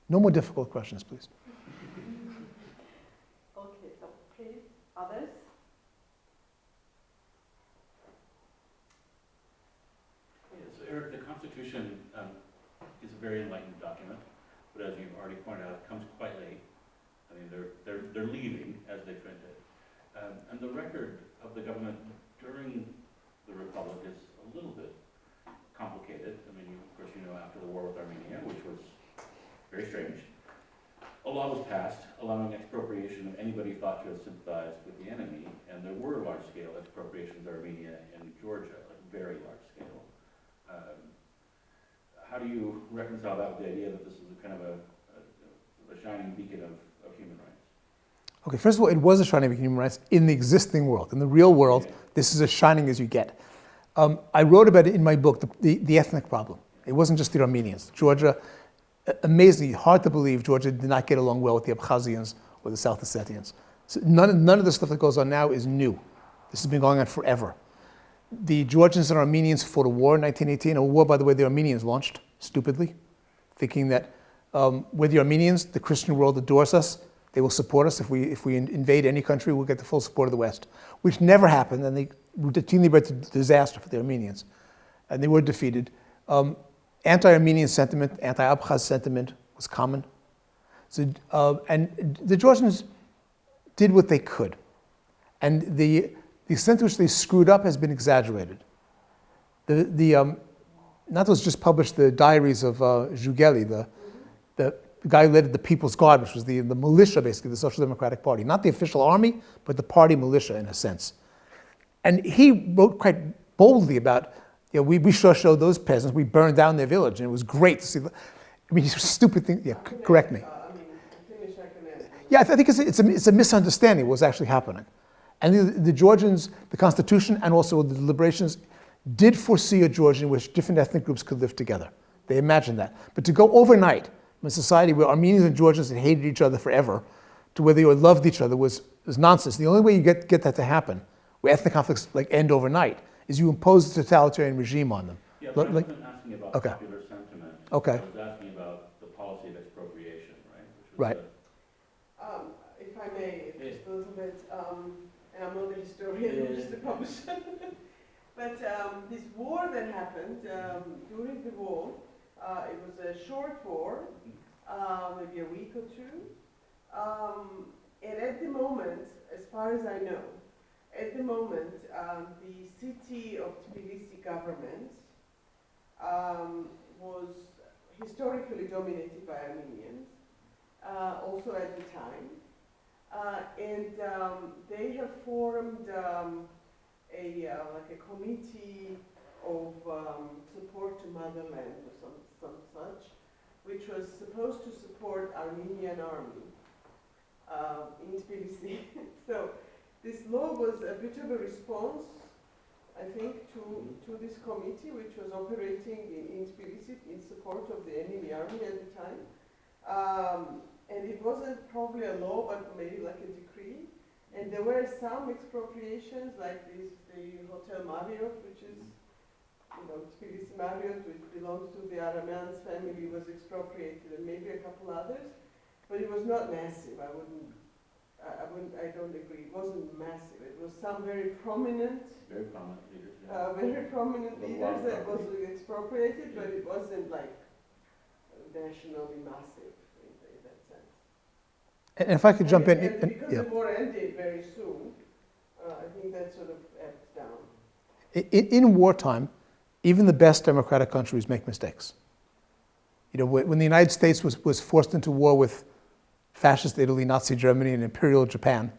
No more difficult questions, please. Okay, so please, others? So Eric, the Constitution is a very enlightened document, but as you've already pointed out, it comes quite late. I mean, they're leaving as they print it. And the record of the government during the Republic is a little bit complicated. I mean, of course, you know, after the war with Armenia, which was very strange, a law was passed allowing expropriation of anybody thought to have sympathized with the enemy, and there were large-scale expropriations of Armenia and Georgia, like very large-scale. How do you reconcile that with the idea that this is a kind of a shining beacon of human rights? Okay, first of all, it was a shining beacon of human rights in the existing world. In the real world, this is as shining as you get. I wrote about it in my book, the ethnic problem. It wasn't just the Armenians. Georgia, amazingly, hard to believe, Georgia did not get along well with the Abkhazians or the South Ossetians. So none of the stuff that goes on now is new. This has been going on forever. The Georgians and Armenians fought a war in 1918, a war, by the way, the Armenians launched, stupidly, thinking that we're the Armenians, the Christian world adores us, they will support us. If we invade any country, we'll get the full support of the West, which never happened, and they routinely led to disaster for the Armenians, and they were defeated. Anti-Armenian sentiment, anti-Abkhaz sentiment was common. So, and the Georgians did what they could, and the extent to which they screwed up has been exaggerated. Natos just published the diaries of Zhugeli, the guy who led the People's Guard, which was the militia, basically, the Social Democratic Party. Not the official army, but the party militia, in a sense. And he wrote quite boldly about, you know, we sure showed those peasants, we burned down their village, and it was great to see. I mean, stupid thing. Yeah, correct me. Yeah, I think it's a misunderstanding of what's actually happening. And the Georgians, the Constitution, and also the deliberations did foresee a Georgia in which different ethnic groups could live together. They imagined that. But to go overnight from a society where Armenians and Georgians had hated each other forever to where they loved each other was nonsense. The only way you get that to happen where ethnic conflicts like end overnight, is you impose a totalitarian regime on them. Yeah, but I Like- wasn't asking about Okay. popular sentiment. Okay. I was asking about the policy of expropriation, right? Which was Right. If I may, just a little bit, and I'm not a historian, I'm just a publisher. But this war that happened, during the war, it was a short war, maybe a week or two. And at the moment, as far as I know, at the moment, the city of Tbilisi government was historically dominated by Armenians, also at the time. And they have formed like a committee of support to motherland or some such, which was supposed to support Armenian army in Tbilisi. So this law was a bit of a response, I think, to this committee, which was operating in Tbilisi in support of the enemy army at the time. And it wasn't probably a law, but maybe like a decree. And there were some expropriations, like the Hotel Marriott, which is, Tbilisi Marriott, which belongs to the Aramans family, was expropriated, and maybe a couple others. But it was not massive. I don't agree. It wasn't massive. It was some very prominent Very prominent leaders. Yeah. very prominent leaders that was expropriated, but it wasn't like nationally massive in that sense. And if I could jump in. And because Yeah. the war ended very soon, I think that sort of ebbed down. In wartime, even the best democratic countries make mistakes. When the United States was forced into war with fascist Italy, Nazi Germany, and Imperial Japan,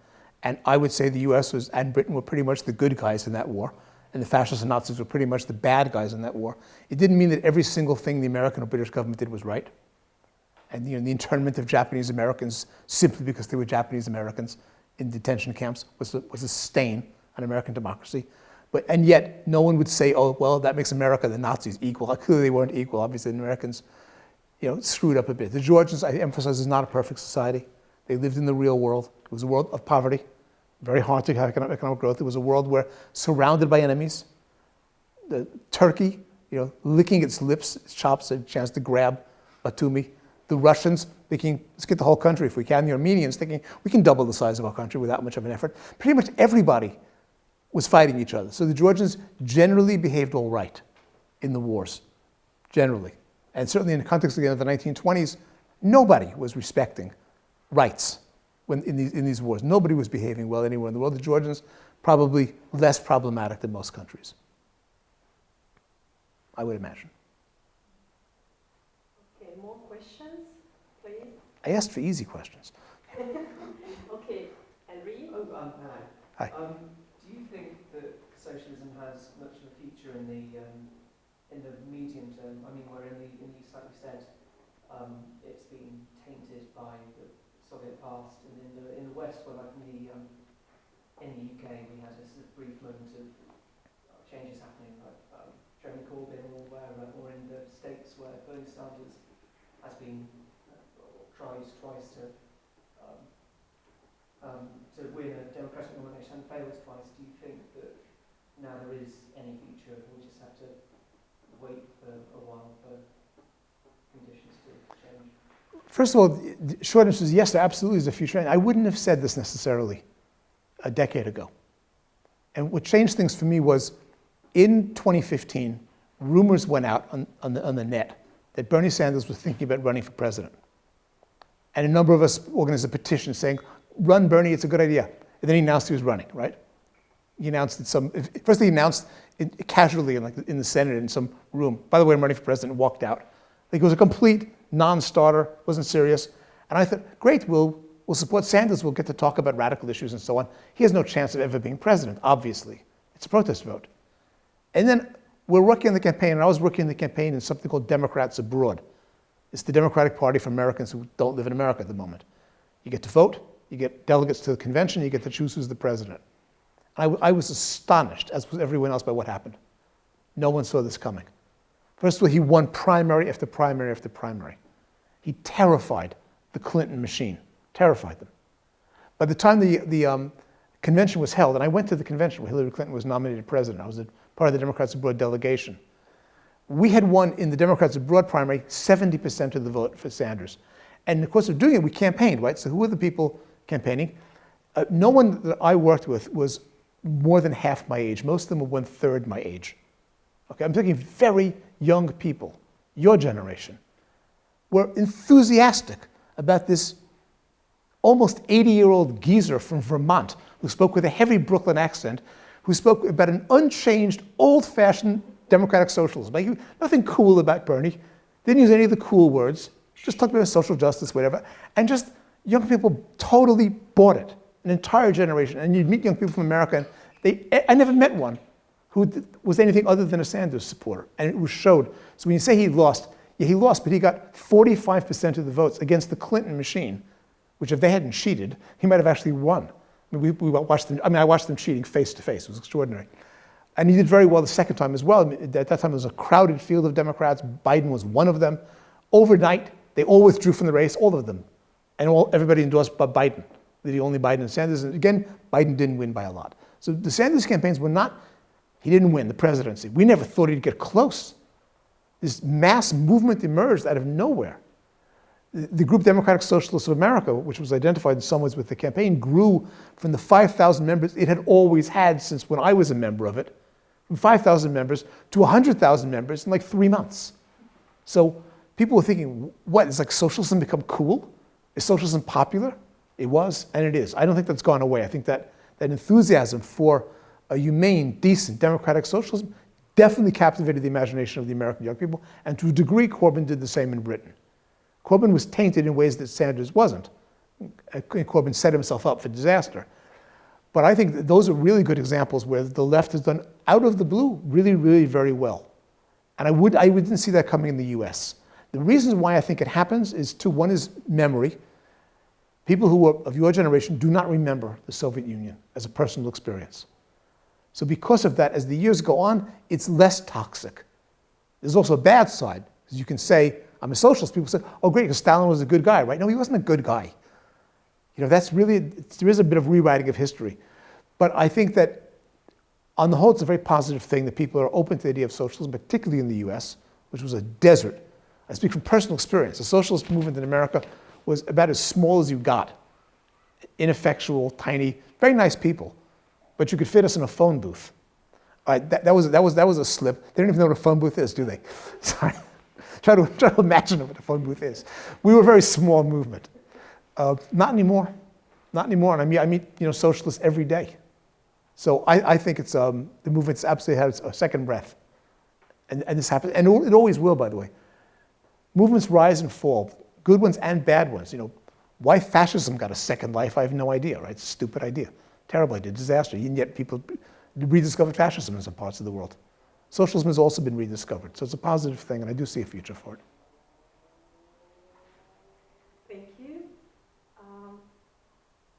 and I would say the US and Britain were pretty much the good guys in that war, and the fascists and Nazis were pretty much the bad guys in that war. It didn't mean that every single thing the American or British government did was right. And the internment of Japanese Americans simply because they were Japanese Americans in detention camps was a stain on American democracy. And yet, no one would say, oh, well, that makes America, the Nazis, equal. Clearly, they weren't equal. Obviously, the Americans, screwed up a bit. The Georgians, I emphasize, is not a perfect society. They lived in the real world. It was a world of poverty, very hard to have economic growth. It was a world where, surrounded by enemies, Turkey, licking its lips, its chops, a chance to grab Batumi. The Russians thinking, let's get the whole country if we can. The Armenians thinking, we can double the size of our country without much of an effort. Pretty much everybody was fighting each other. So the Georgians generally behaved all right in the wars, generally. And certainly in the context, again, of the 1920s, nobody was respecting rights in these wars. Nobody was behaving well anywhere in the world. The Georgians, probably less problematic than most countries, I would imagine. Okay, more questions, please. I asked for easy questions. Okay, Henry? Oh, Hi. Do you think that socialism has much of a future in the medium term? I mean, where you slightly said it's been tainted by the Soviet past, and in the West, where like in the UK, we had a sort of brief moment of changes happening, like Jeremy Corbyn, or in the States, where Bernie Sanders has been tries twice to win a Democratic nomination and fails twice. Do you think that now there is any future, or we just have to wait for a while for conditions to change? First of all, the short answer is yes, there absolutely is a future. And I wouldn't have said this necessarily a decade ago. And what changed things for me was in 2015, rumors went out on the net that Bernie Sanders was thinking about running for president. And a number of us organized a petition saying, run Bernie, it's a good idea. And then he announced he was running, right? He announced it first he announced it casually in the Senate in some room. By the way, I'm running for president, and walked out. Like it was a complete non-starter, wasn't serious. And I thought, great, we'll support Sanders, we'll get to talk about radical issues and so on. He has no chance of ever being president, obviously. It's a protest vote. And then we're working on the campaign, and I was working on the campaign in something called Democrats Abroad. It's the Democratic Party for Americans who don't live in America at the moment. You get to vote, you get delegates to the convention, you get to choose who's the president. I was astonished, as was everyone else, by what happened. No one saw this coming. First of all, he won primary after primary after primary. He terrified the Clinton machine, terrified them. By the time the convention was held, and I went to the convention where Hillary Clinton was nominated president. I was a part of the Democrats Abroad delegation. We had won in the Democrats Abroad primary 70% of the vote for Sanders. And in the course of doing it, we campaigned, right? So who were the people campaigning? No one that I worked with was more than half my age. Most of them were 1/3 my age. Okay, I'm thinking very young people, your generation, were enthusiastic about this almost 80-year-old geezer from Vermont who spoke with a heavy Brooklyn accent, who spoke about an unchanged, old-fashioned democratic socialism. Like, nothing cool about Bernie. Didn't use any of the cool words. Just talked about social justice, whatever. And just young people totally bought it. An entire generation. And you'd meet young people from America, and I never met one who was anything other than a Sanders supporter. And it was showed. So when you say he lost, yeah, he lost, but he got 45% of the votes against the Clinton machine, which if they hadn't cheated, he might have actually won. I mean, we watched them, I watched them cheating face to face. It was extraordinary. And he did very well the second time as well. I mean, at that time, there was a crowded field of Democrats. Biden was one of them. Overnight, they all withdrew from the race, all of them. And everybody endorsed Biden. The only Biden and Sanders. And again, Biden didn't win by a lot. So the Sanders campaigns were not, he didn't win the presidency. We never thought he'd get close. This mass movement emerged out of nowhere. The group Democratic Socialists of America, which was identified in some ways with the campaign, grew from the 5,000 members it had always had since when I was a member of it, from 5,000 members to 100,000 members in like 3 months. So people were thinking, what, is like socialism become cool? Is socialism popular? It was, and it is. I don't think that's gone away. I think that enthusiasm for a humane, decent, democratic socialism definitely captivated the imagination of the American young people, and to a degree, Corbyn did the same in Britain. Corbyn was tainted in ways that Sanders wasn't. Corbyn set himself up for disaster. But I think that those are really good examples where the left has done, out of the blue, really, really very well. And I wouldn't see that coming in the US. The reasons why I think it happens is two. One is memory. People who are of your generation do not remember the Soviet Union as a personal experience. So because of that, as the years go on, it's less toxic. There's also a bad side, because you can say, I'm a socialist. People say, oh great, because Stalin was a good guy, right? No, he wasn't a good guy. You know, that's really, there is a bit of rewriting of history. But I think that on the whole, it's a very positive thing that people are open to the idea of socialism, particularly in the US, which was a desert. I speak from personal experience. The socialist movement in America was about as small as you got. Ineffectual, tiny, very nice people. But you could fit us in a phone booth. That was a slip. They don't even know what a phone booth is, do they? Sorry. Try to imagine what a phone booth is. We were a very small movement. Not anymore. Not anymore. And I meet socialists every day. So I think it's the movement's absolutely has a second breath. And this happens, and it always will, by the way. Movements rise and fall, good ones and bad ones. Why fascism got a second life, I have no idea, right? It's a stupid idea. Terrible idea, disaster. And yet people rediscovered fascism in some parts of the world. Socialism has also been rediscovered, so it's a positive thing, and I do see a future for it. Thank you.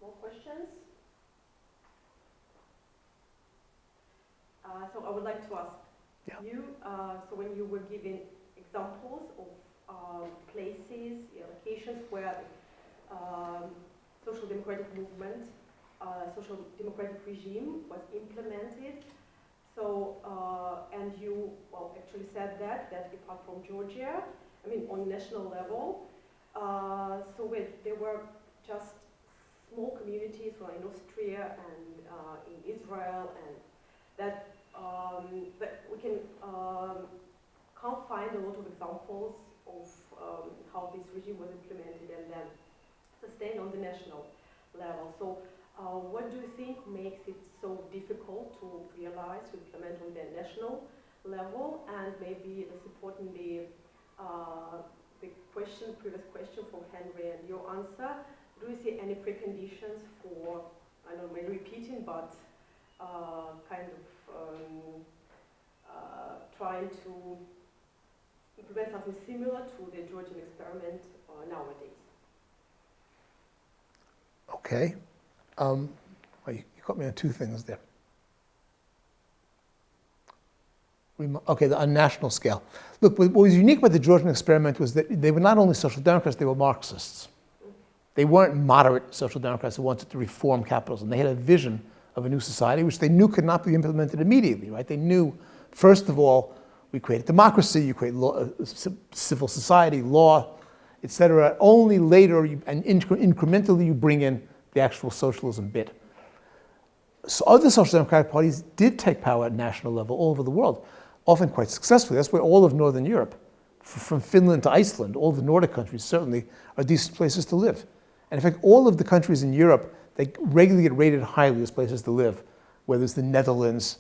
More questions? So I would like to ask you, so when you were giving examples of places, locations where social democratic movement, social democratic regime was implemented, so, and you, actually said that apart from Georgia, I mean, on national level, so there were just small communities in Austria and in Israel, and that we can't find a lot of examples of how this regime was implemented and then sustained on the national level. So what do you think makes it so difficult to realize, to implement on the national level? And maybe less importantly, the previous question from Henry and your answer, do you see any preconditions for, I don't know, maybe repeating, but kind of trying to implement something similar to the Georgian experiment nowadays? Okay. You caught me on two things there. Okay, on national scale. Look, what was unique about the Georgian experiment was that they were not only social democrats, they were Marxists. They weren't moderate social democrats who wanted to reform capitalism. They had a vision of a new society, which they knew could not be implemented immediately, right? They knew, first of all, we create democracy, you create law, civil society, law, etc. Only later, and incrementally, you bring in the actual socialism bit. So other social democratic parties did take power at national level all over the world, often quite successfully. That's where all of Northern Europe, from Finland to Iceland, all the Nordic countries certainly are decent places to live. And in fact, all of the countries in Europe, they regularly get rated highly as places to live, whether it's the Netherlands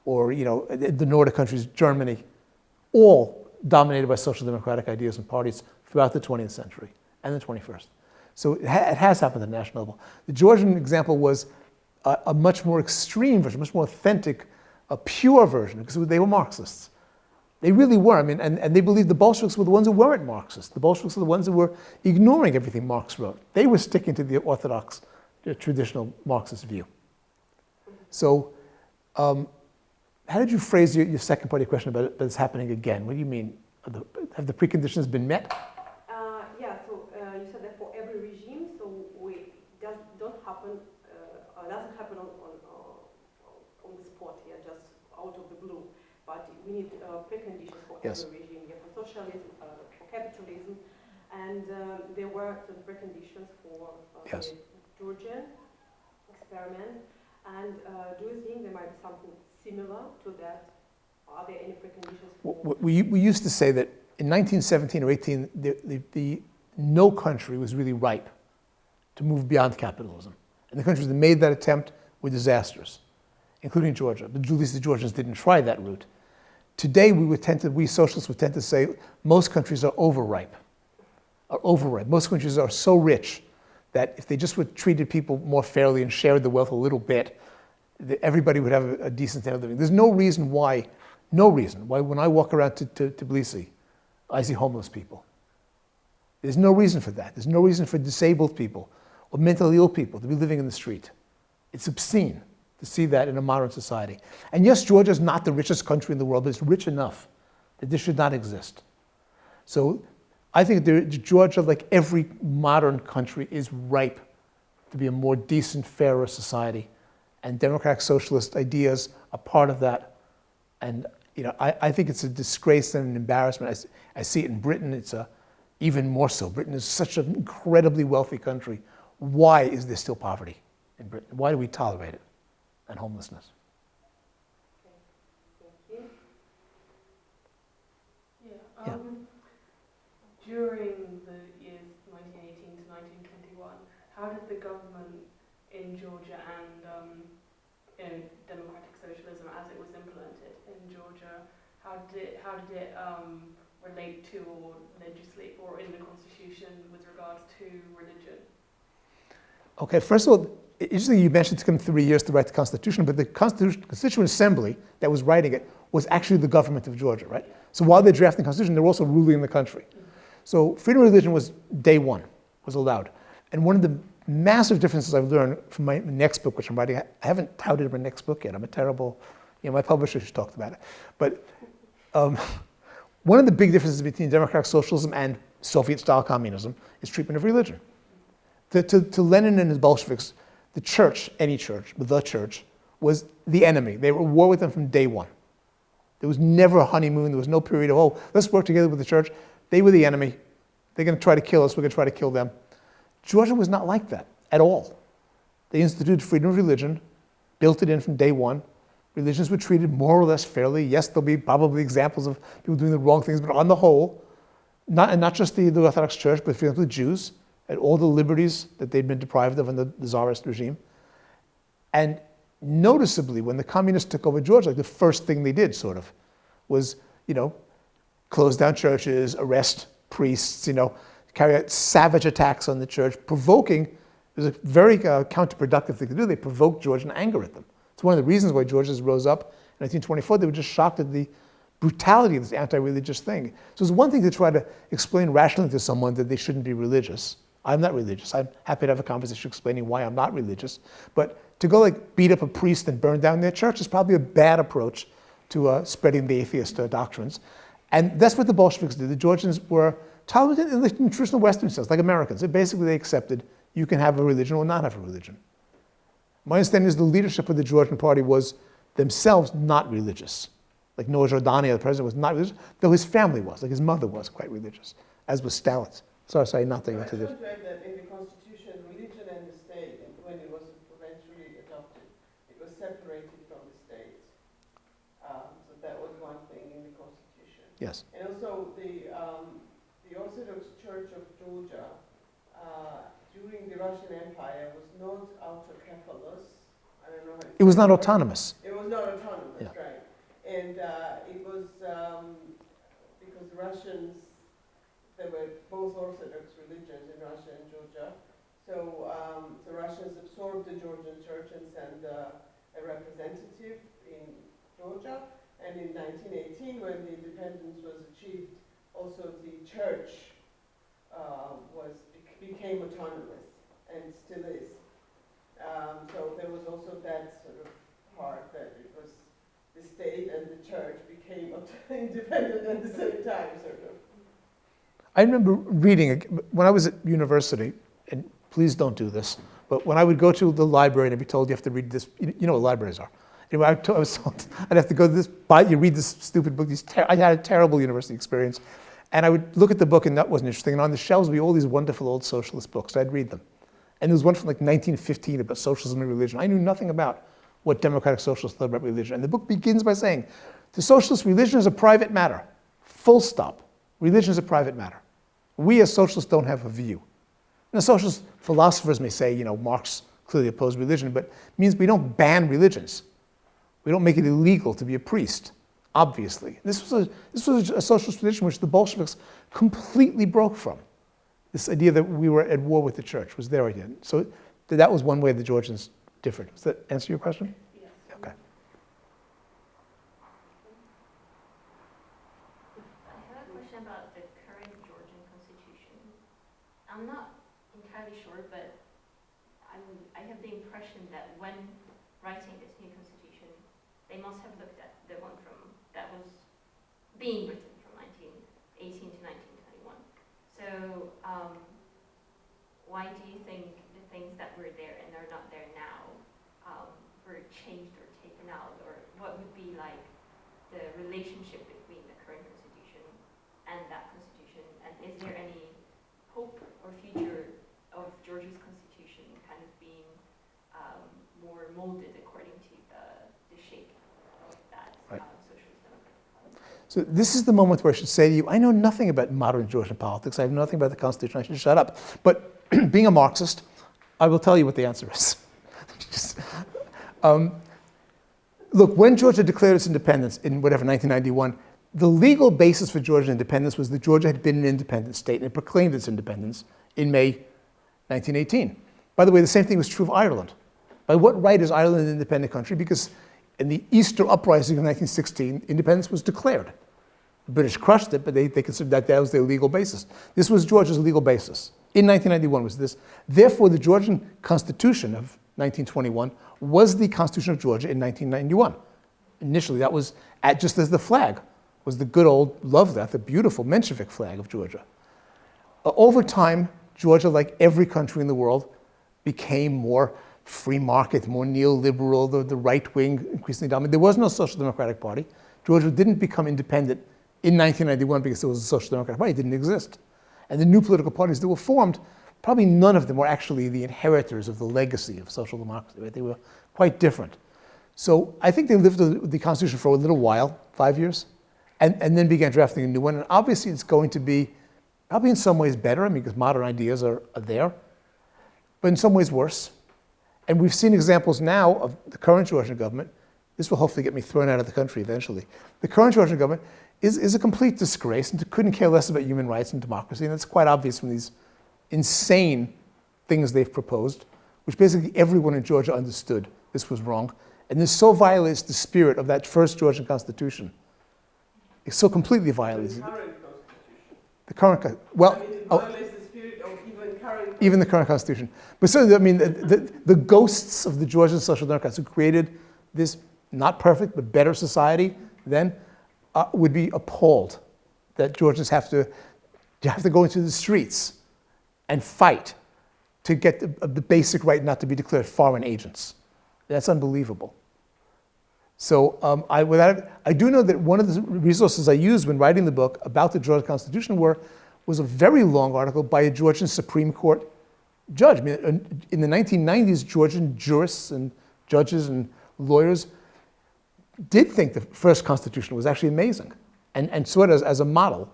or the Nordic countries, Germany, all dominated by social democratic ideas and parties throughout the 20th century and the 21st. So it has happened at the national level. The Georgian example was a much more extreme version, much more authentic, a pure version, because they were Marxists. They really were. I mean, and they believed the Bolsheviks were the ones who weren't Marxists. The Bolsheviks were the ones who were ignoring everything Marx wrote. They were sticking to the orthodox, traditional Marxist view. So, how did you phrase your second part of your question about it, that it's happening again? What do you mean? Have the preconditions been met? Yeah, so you said that for every regime, so doesn't happen on the spot here, just out of the blue. But we need preconditions for every regime. Yeah, for socialism, for capitalism, and there were some preconditions for the Georgian experiment. And do you think there might be something similar to that? Are there any preconditions for? We used to say that in 1917 or 18, no country was really ripe to move beyond capitalism. And the countries that made that attempt were disasters, including Georgia. But at least the Georgians didn't try that route. Today, we socialists would tend to say most countries are overripe. Most countries are so rich that if they just treated people more fairly and shared the wealth a little bit, everybody would have a decent standard of living. There's no reason why when I walk around to Tbilisi, I see homeless people. There's no reason for that. There's no reason for disabled people or mentally ill people to be living in the street. It's obscene to see that in a modern society. And yes, Georgia is not the richest country in the world, but it's rich enough that this should not exist. So I think Georgia, like every modern country, is ripe to be a more decent, fairer society. And democratic socialist ideas are part of that. And I think it's a disgrace and an embarrassment. I see it in Britain. It's even more so. Britain is such an incredibly wealthy country. Why is there still poverty in Britain? Why do we tolerate it and homelessness? Thank you. Yeah. During the years 1918 to 1921, how did the government in Georgia and in democratic socialism, as it was implemented in Georgia, how did it relate to or legislate or in the constitution with regards to religion? Okay, first of all, usually you mentioned it took them 3 years to write the Constitution, but the Constituent Assembly that was writing it was actually the government of Georgia, right? So while they're drafting the Constitution, they're also ruling the country. So freedom of religion was day one, was allowed. And one of the massive differences I've learned from my next book, which I'm writing, I haven't touted my next book yet. I'm a terrible, my publisher just talked about it. But one of the big differences between democratic socialism and Soviet-style communism is treatment of religion. To Lenin and his Bolsheviks, the church, any church, the church, was the enemy. They were at war with them from day one. There was never a honeymoon. There was no period of, oh, let's work together with the church. They were the enemy. They're going to try to kill us. We're going to try to kill them. Georgia was not like that at all. They instituted freedom of religion, built it in from day one. Religions were treated more or less fairly. Yes, there'll be probably examples of people doing the wrong things, but on the whole, not just the Orthodox Church, but for example, the Jews had all the liberties that they'd been deprived of in the Tsarist regime. And noticeably, when the communists took over Georgia, like the first thing they did, sort of, was, close down churches, arrest priests, carry out savage attacks on the church, provoking, it was a very counterproductive thing to do. They provoked Georgian anger at them. It's one of the reasons why Georgians rose up in 1924. They were just shocked at the brutality of this anti-religious thing. So it's one thing to try to explain rationally to someone that they shouldn't be religious. I'm not religious. I'm happy to have a conversation explaining why I'm not religious. But to go beat up a priest and burn down their church is probably a bad approach to spreading the atheist doctrines. And that's what the Bolsheviks did. The Georgians were tolerant in the traditional Western sense, like Americans. Basically, they accepted you can have a religion or not have a religion. My understanding is the leadership of the Georgian party was themselves not religious. Like Noah Jordania, the president, was not religious, though his family was, like his mother was quite religious, as was Stalin's. Sorry, not to into this. I just want to add that in the constitution, religion and the state, when it was eventually adopted, it was separated from the state. So that was one thing in the constitution. Yes. And also the Orthodox Church of Georgia during the Russian Empire was not autocephalous. I don't know how It was not autonomous. It was not autonomous, Yeah. right? And it was because the Russians, there were both Orthodox religions in Russia and Georgia. So the Russians absorbed the Georgian church and sent a representative in Georgia. And in 1918, when the independence was achieved, also the church became autonomous and still is. So there was also that sort of part that it was the state and the church became independent at the same time, sort of. I remember reading, when I was at university, and please don't do this, but when I would go to the library and I'd be told you have to read this, you know what libraries are. Anyway, I was told I'd have to go to this, you read this stupid book. I had a terrible university experience. And I would look at the book and that wasn't interesting. And on the shelves would be all these wonderful old socialist books. I'd read them. And there was one from like 1915 about socialism and religion. I knew nothing about what democratic socialists thought about religion. And the book begins by saying, to socialists, religion is a private matter. Full stop. Religion is a private matter. We as socialists don't have a view. And the socialist philosophers may say, you know, Marx clearly opposed religion, but it means we don't ban religions. We don't make it illegal to be a priest, obviously. This was a socialist tradition which the Bolsheviks completely broke from. This idea that we were at war with the church was their idea. So that was one way the Georgians differed. Does that answer your question? Yes. Okay. I have a question about the current Georgian constitution. I'm not entirely sure, but I have the impression that when writing this new constitution, they must have looked at the one that was being written from 1918 to 1921. So why do you think the things that were there and are not there now were changed or taken out? Or what would be like the relationship between the current constitution and that constitution? And is there any hope or future of Georgia's constitution kind of being more molded according to the shape of that socialist democratic? So this is the moment where I should say to you, I know nothing about modern Georgian politics. I know nothing about the Constitution. I should shut up. But being a Marxist, I will tell you what the answer is. Look, when Georgia declared its independence in whatever, 1991, the legal basis for Georgian independence was that Georgia had been an independent state and it proclaimed its independence in May 1918. By the way, the same thing was true of Ireland. By what right is Ireland an independent country? Because in the Easter Uprising of 1916, independence was declared. The British crushed it, but they considered that was their legal basis. This was Georgia's legal basis. In 1991 was this. Therefore, the Georgian Constitution of 1921 was the Constitution of Georgia in 1991. Initially, that was just as the flag was the good old, love that, the beautiful Menshevik flag of Georgia. Over time, Georgia, like every country in the world, became more free market, more neoliberal, the right wing increasingly dominant. There was no social democratic party. Georgia didn't become independent in 1991 because there was a social democratic party. It didn't exist. And the new political parties that were formed, probably none of them were actually the inheritors of the legacy of social democracy. Right? They were quite different. So I think they lived with the Constitution for a little while, 5 years, and then began drafting a new one. And obviously it's going to be probably in some ways better, I mean, because modern ideas are there, but in some ways worse. And we've seen examples now of the current Georgian government. This will hopefully get me thrown out of the country eventually. The current Georgian government is a complete disgrace and couldn't care less about human rights and democracy. And that's quite obvious from these insane things they've proposed, which basically everyone in Georgia understood this was wrong. And this so violates the spirit of that first Georgian constitution. It so completely violates it. The current constitution. The current, well, I mean, it violates the spirit of current. Even the current constitution. But so, I mean, the ghosts of the Georgian Social Democrats who created this not perfect but better society then would be appalled that Georgians have to go into the streets and fight to get the basic right not to be declared foreign agents. That's unbelievable. So I do know that one of the resources I used when writing the book about the Georgian Constitution was a very long article by a Georgian Supreme Court judge. I mean, in the 1990s, Georgian jurists and judges and lawyers did think the first constitution was actually amazing and saw it as a model.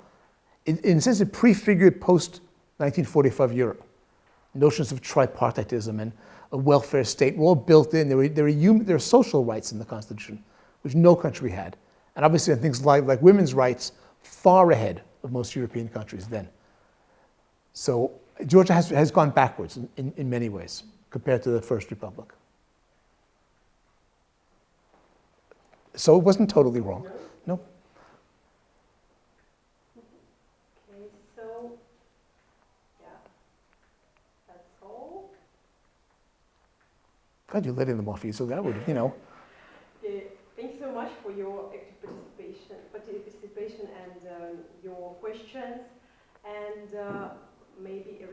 In a sense, it prefigured post-1945 Europe. Notions of tripartitism and a welfare state were all built in. There are social rights in the Constitution, which no country had. And obviously, things like women's rights, far ahead of most European countries then. So Georgia has gone backwards in many ways compared to the First Republic. So it wasn't totally wrong. No. Okay, so, yeah, that's all. God, you're letting them off easily. So that would, you know. Thank you so much for your active participation and your questions. And maybe